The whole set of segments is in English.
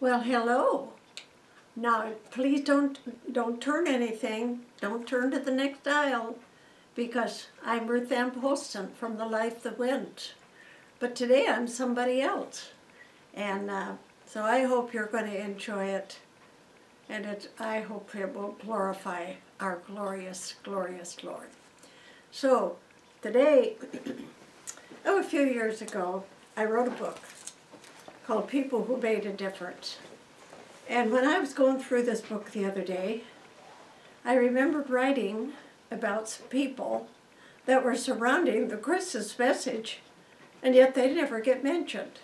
Well, hello. Now, please don't turn anything. Don't turn to the next aisle, because I'm Ruth Polston from The Life That Went. But today I'm somebody else. And so I hope you're going to enjoy it. And I hope it will glorify our glorious, glorious Lord. So today, a few years ago, I wrote a book called People Who Made a Difference. And when I was going through this book the other day, I remembered writing about some people that were surrounding the Christmas message, and yet they never get mentioned.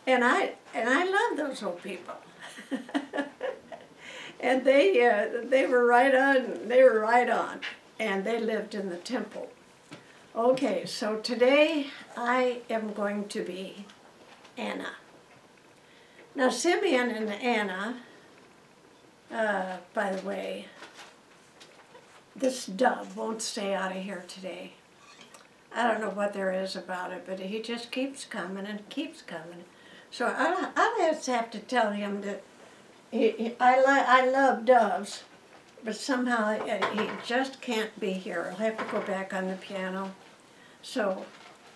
And I love those old people. And they were right on, and they lived in the temple. Okay, so today I am going to be Anna. Now, Simeon and Anna, by the way, this dove won't stay out of here today. I don't know what there is about it, but he just keeps coming and keeps coming. So I'll just have to tell him that I love doves, but somehow he just can't be here. I'll have to go back on the piano. So,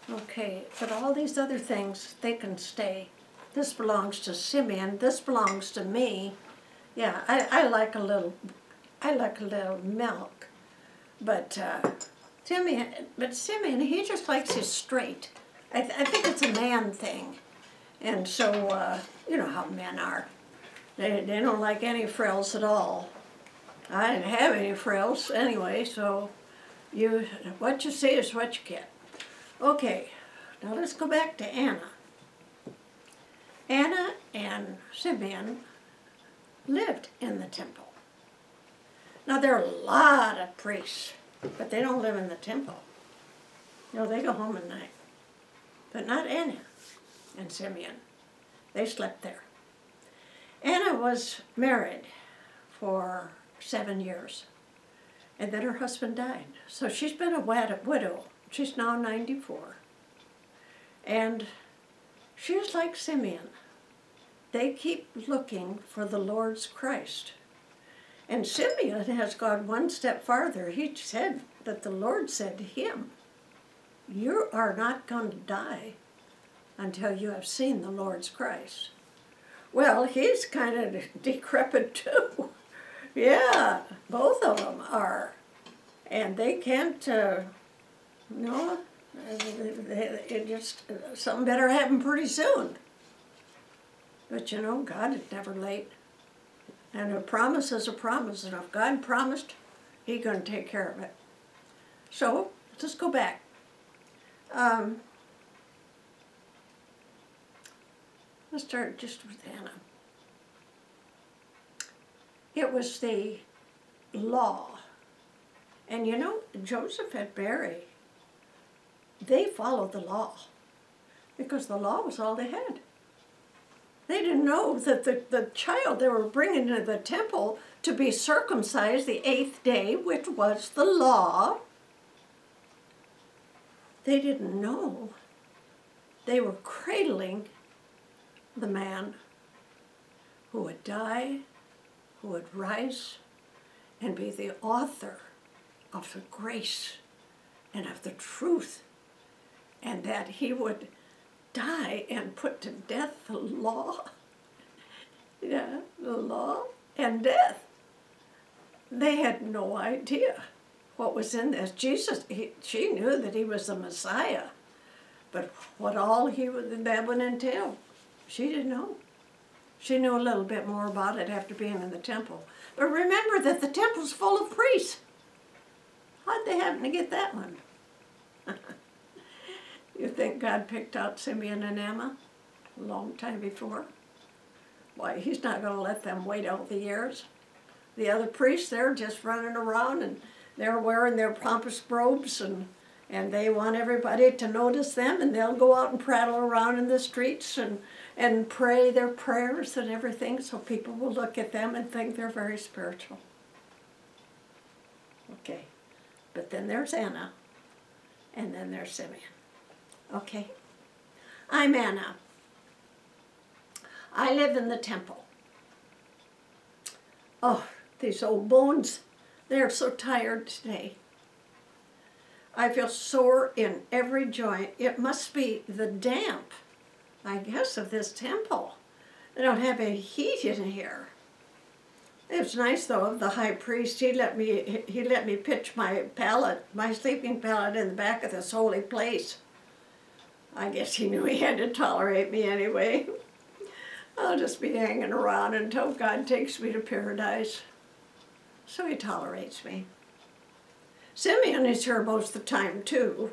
okay, but all these other things, they can stay. This belongs to Simeon. This belongs to me. Yeah, I like a little milk, but Simeon, he just likes his straight. I think it's a man thing, and so you know how men are. They don't like any frills at all. I didn't have any frills anyway, so what you see is what you get. Okay, now let's go back to Anna. Anna and Simeon lived in the temple. Now, there are a lot of priests, but they don't live in the temple. You know, they go home at night. But not Anna and Simeon. They slept there. Anna was married for 7 years, and then her husband died. So she's been a widow. She's now 94. And she's like Simeon. They keep looking for the Lord's Christ. And Simeon has gone one step farther. He said that the Lord said to him, "You are not going to die until you have seen the Lord's Christ." Well, he's kind of decrepit too. Yeah, both of them are. And they can't, no, something better happen pretty soon. But you know, God is never late. And a promise is a promise. And if God promised, He's going to take care of it. So, let's go back. Let's start just with Anna. It was the law. And you know, Joseph and Mary, they followed the law because the law was all they had. They didn't know that the child they were bringing to the temple to be circumcised the 8th day, which was the law, they didn't know they were cradling the man who would die, who would rise, and be the author of the grace and of the truth, and that he would die and put to death the law. Yeah, the law and death. They had no idea what was in this. Jesus, she knew that he was the Messiah, but what all that would entail, she didn't know. She knew a little bit more about it after being in the temple. But remember that the temple's full of priests. How'd they happen to get that one? You think God picked out Simeon and Anna a long time before? Why, He's not going to let them wait out the years. The other priests, they're just running around and they're wearing their pompous robes and they want everybody to notice them, and they'll go out and prattle around in the streets and pray their prayers and everything, so people will look at them and think they're very spiritual. Okay, but then there's Anna, and then there's Simeon. Okay, I'm Anna. I live in the temple. Oh, these old bones, they're so tired today. I feel sore in every joint. It must be the damp, I guess, of this temple. They don't have any heat in here. It was nice though of the high priest. He let me pitch my pallet, my sleeping pallet, in the back of this holy place. I guess he knew he had to tolerate me anyway. I'll just be hanging around until God takes me to paradise. So he tolerates me. Simeon is here most of the time too.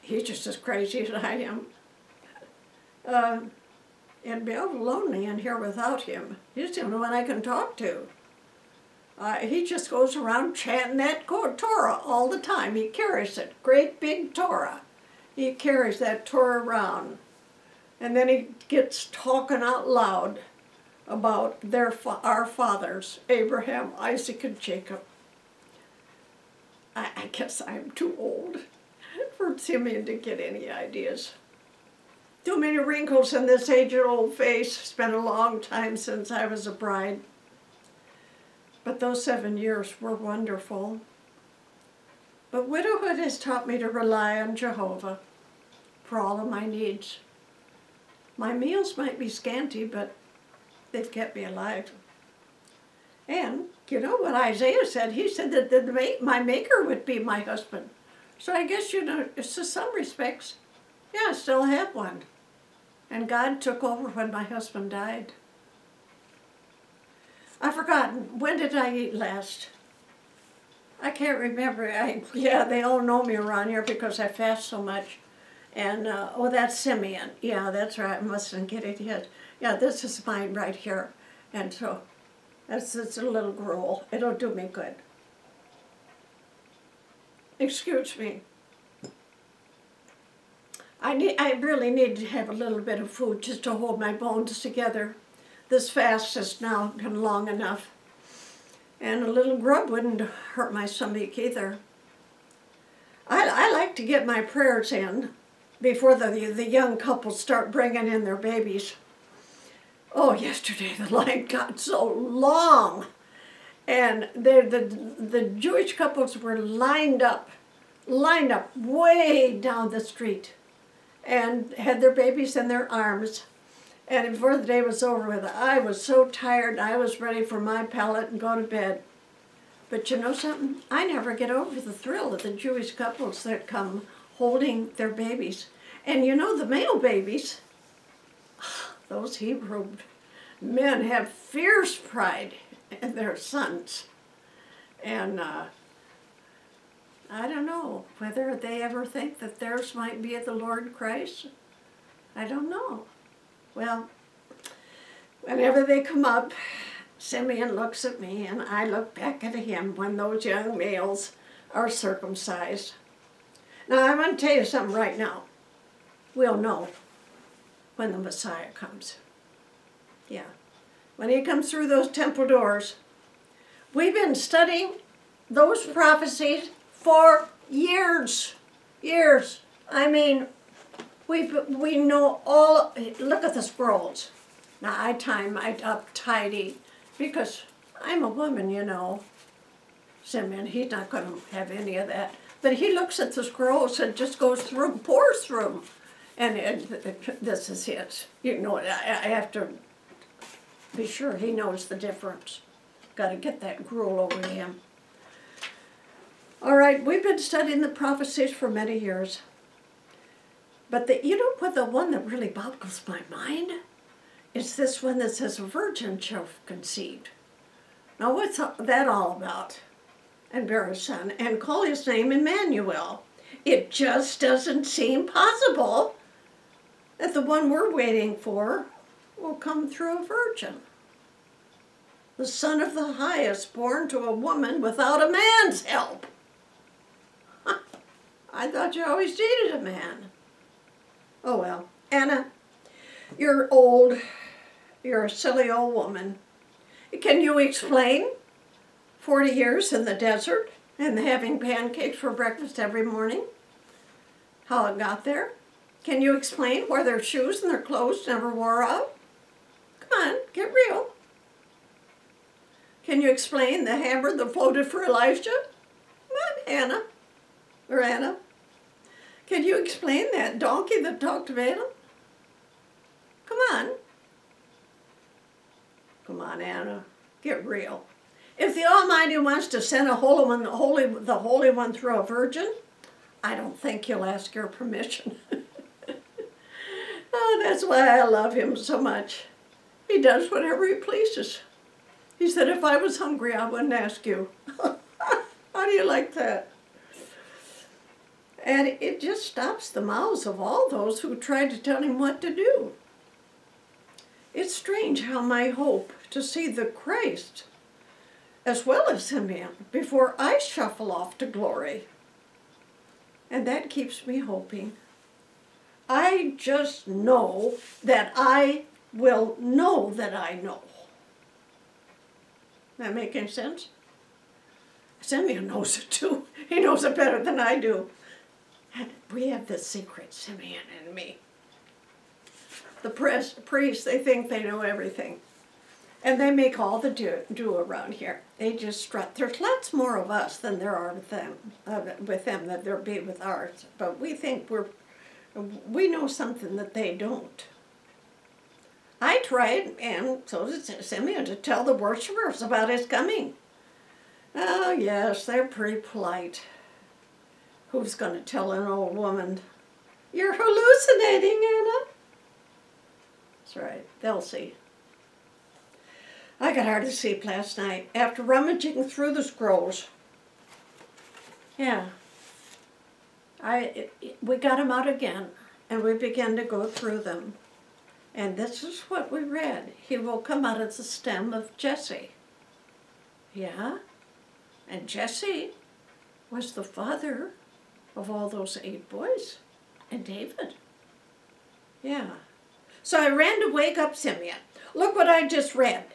He's just as crazy as I am. It'd be awful lonely in here without him. He's the only one I can talk to. He just goes around chanting that Torah all the time. He carries it, great big Torah. He carries that Torah around. And then he gets talking out loud about our fathers, Abraham, Isaac, and Jacob. I guess I'm too old for Simeon to get any ideas. Too many wrinkles in this aged-old face. It's been a long time since I was a bride. But those 7 years were wonderful. But widowhood has taught me to rely on Jehovah for all of my needs. My meals might be scanty, but they've kept me alive. And you know what Isaiah said? He said that my maker would be my husband. So I guess, you know, to some respects, yeah, I still have one. And God took over when my husband died. I've forgotten, when did I eat last? I can't remember. Yeah, they all know me around here because I fast so much. And, oh, that's Simeon. Yeah, that's right. I mustn't get it yet. Yeah, this is mine right here. And so, it's a little gruel. It'll do me good. Excuse me. I really need to have a little bit of food just to hold my bones together. This fast has now been long enough. And a little grub wouldn't hurt my stomach either. I like to get my prayers in before the young couples start bringing in their babies. Oh, yesterday the line got so long. And the Jewish couples were lined up way down the street and had their babies in their arms. And before the day was over with, I was so tired, I was ready for my pallet and go to bed. But you know something? I never get over the thrill of the Jewish couples that come holding their babies. And you know, the male babies, those Hebrew men have fierce pride in their sons. And I don't know whether they ever think that theirs might be the Lord Christ. I don't know. Well, whenever they come up, Simeon looks at me and I look back at him when those young males are circumcised. Now, I want to tell you something right now. We'll know when the Messiah comes. Yeah. When he comes through those temple doors. We've been studying those prophecies for years. Years. I mean, we know all. Look at the scrolls. Now, I tie mine up tidy because I'm a woman, you know. Simeon, he's not going to have any of that. But he looks at the scrolls and just goes through, pours through them. And this is his. You know, I have to be sure he knows the difference. Got to get that gruel over to him. All right, we've been studying the prophecies for many years. But you know what, the one that really boggles my mind is this one that says, a virgin shall conceive. Now, what's that all about? And bear a son, and call his name Emmanuel. It just doesn't seem possible that the one we're waiting for will come through a virgin. The Son of the Highest, born to a woman without a man's help. I thought you always dated a man. Oh well. Anna, you're old. You're a silly old woman. Can you explain 40 years in the desert and having pancakes for breakfast every morning? How it got there? Can you explain why their shoes and their clothes never wore out? Come on, get real. Can you explain the hammer that floated for Elijah? Come on, Hannah. Or Anna. Can you explain that donkey that talked to Balaam? Come on. Come on, Anna. Get real. If the Almighty wants to send the Holy One through a virgin, I don't think he'll ask your permission. Oh, that's why I love him so much. He does whatever he pleases. He said, if I was hungry, I wouldn't ask you. How do you like that? And it just stops the mouths of all those who try to tell him what to do. It's strange how my hope to see the Christ, as well as Simeon, before I shuffle off to glory. And that keeps me hoping. I just know that I will know that I know. That make any sense? Simeon knows it too. He knows it better than I do. And we have the secret, Simeon and me. The priests, they think they know everything. And they make all the do around here. They just strut. There's lots more of us than there are with them than there be with ours. But we think we know something that they don't. I tried, and so did Simeon, to tell the worshipers about his coming. Oh, yes, they're pretty polite. Who's going to tell an old woman, you're hallucinating, Anna? That's right, they'll see. I got hard to sleep last night after rummaging through the scrolls. Yeah. We got them out again, and we began to go through them. And this is what we read. He will come out of the stem of Jesse. Yeah? And Jesse was the father of all those 8 boys, and David. Yeah. So I ran to wake up Simeon. Look what I just read.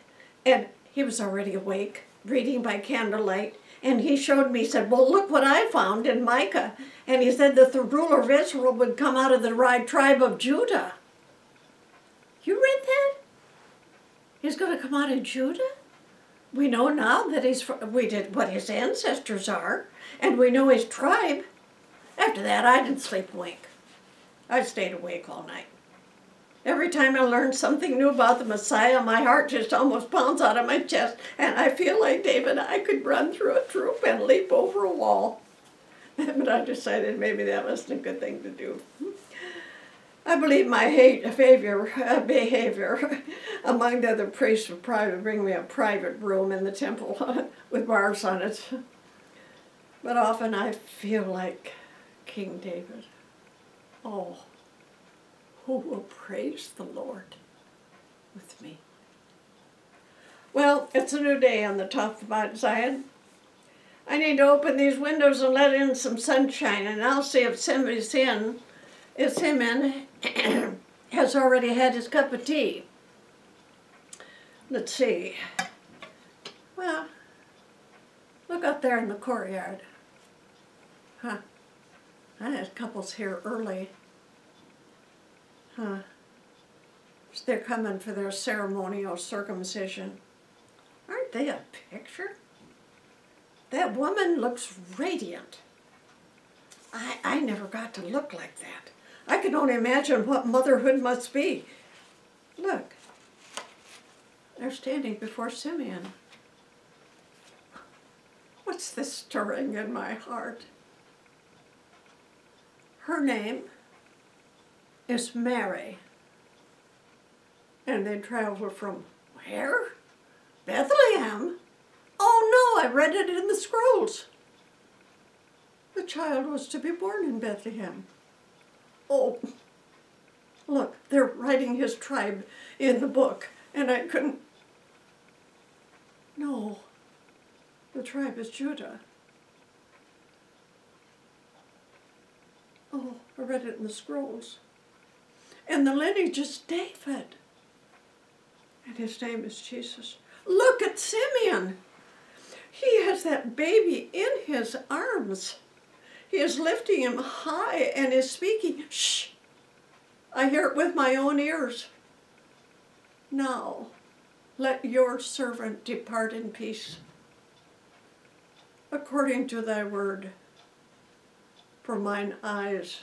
And he was already awake, reading by candlelight. And he showed me, he said, well, look what I found in Micah. And he said that the ruler of Israel would come out of the tribe of Judah. You read that? He's going to come out of Judah? We know now that we did what his ancestors are, and we know his tribe. After that, I didn't sleep a wink. I stayed awake all night. Every time I learned something new about the Messiah, my heart just almost pounds out of my chest, and I feel like David, I could run through a troop and leap over a wall. But I decided maybe that wasn't a good thing to do. I believe my behavior among the other priests would probably bring me a private room in the temple with bars on it. But often I feel like King David. Oh, who will praise the Lord with me? Well, it's a new day on the top of Mount Zion. I need to open these windows and let in some sunshine, and I'll see if somebody's in. If Simeon has already had his cup of tea. Let's see. Well, look out there in the courtyard. Huh. I had couples here early. Huh. They're coming for their ceremonial circumcision. Aren't they a picture? That woman looks radiant. I never got to look like that. I can only imagine what motherhood must be. Look, they're standing before Simeon. What's this stirring in my heart? Her name is Mary. And they traveled from where? Bethlehem? Oh no, I read it in the scrolls. The child was to be born in Bethlehem. Oh, look, they're writing his tribe in the book, and I couldn't. No, the tribe is Judah. Oh, I read it in the scrolls. And the lineage is David. And his name is Jesus. Look at Simeon. He has that baby in his arms. He is lifting him high and is speaking. Shh, I hear it with my own ears. Now, let your servant depart in peace, according to thy word. For mine eyes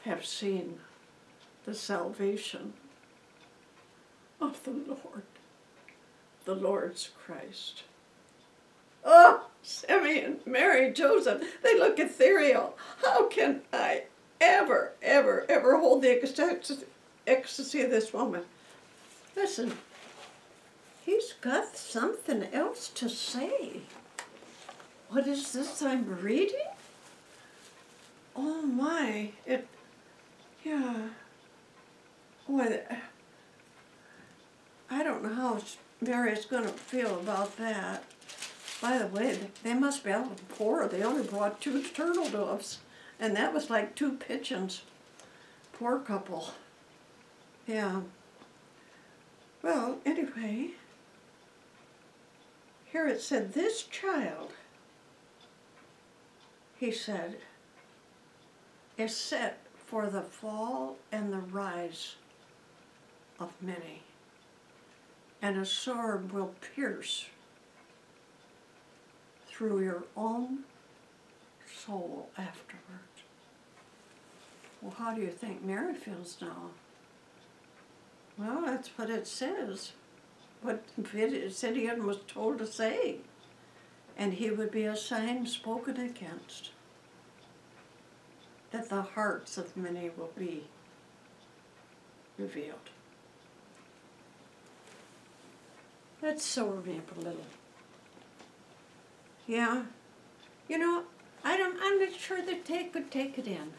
have seen the salvation of the Lord, the Lord's Christ. Oh, Simeon, Mary, Joseph, they look ethereal. How can I ever hold the ecstasy of this woman? Listen, he's got something else to say. What is this I'm reading? Oh my, yeah. Boy, I don't know how Mary's going to feel about that. By the way, they must be out poor. They only brought 2 turtle doves, and that was like 2 pigeons. Poor couple. Yeah. Well, anyway, here it said, this child, he said, is set for the fall and the rise of many, and a sword will pierce through your own soul afterward. Well, how do you think Mary feels now? Well, that's what it says. What Simeon was told to say. And he would be a sign spoken against, that the hearts of many will be revealed. Let's sober me up a little. Yeah, you know, I'm not sure that they could take it in.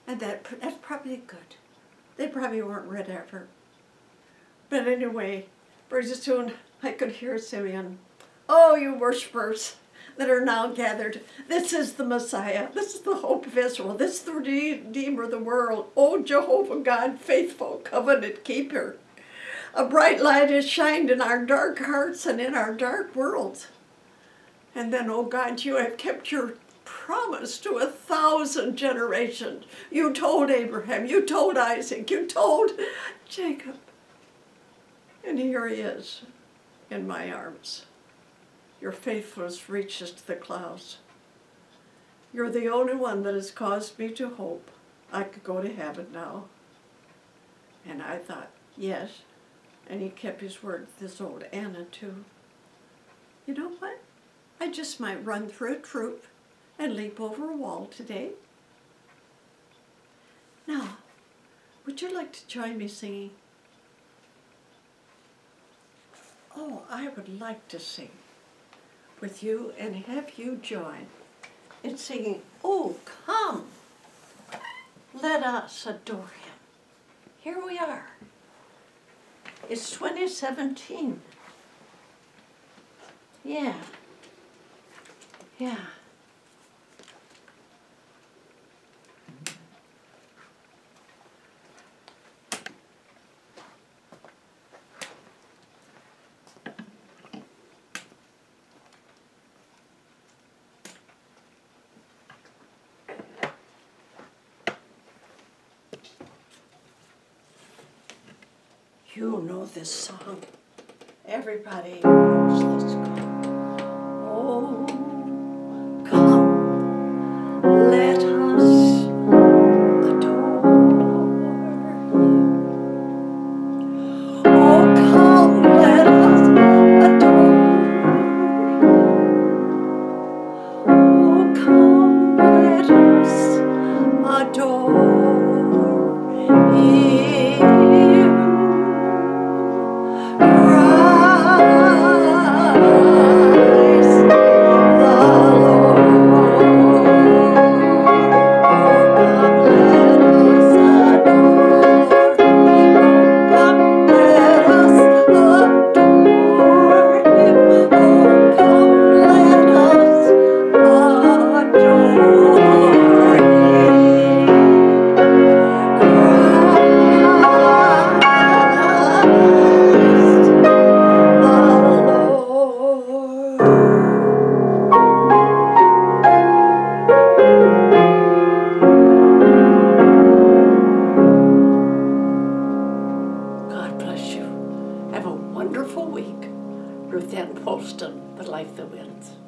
And that's probably good. They probably weren't read ever. But anyway, pretty soon I could hear Simeon. Oh, you worshipers that are now gathered. This is the Messiah. This is the hope of Israel. This is the Redeemer of the world. Oh, Jehovah God, faithful covenant keeper. A bright light has shined in our dark hearts and in our dark worlds. And then, oh God, you have kept your promise to 1,000 generations. You told Abraham, you told Isaac, you told Jacob. And here he is in my arms. Your faithfulness reaches to the clouds. You're the only one that has caused me to hope I could go to heaven now. And I thought, yes. And he kept his word, this old Anna too. You know what? I just might run through a troop and leap over a wall today. Now, would you like to join me singing? Oh, I would like to sing with you and have you join in singing, oh, come, let us adore him. Here we are. It's 2017. Yeah. Yeah. You know this song. Everybody knows this song. Oh, come, let us adore him. Oh, come, let us adore him. Oh, come, let us adore him. Christ. wonderful week. Ruth Ann Polston, The Life That Wins.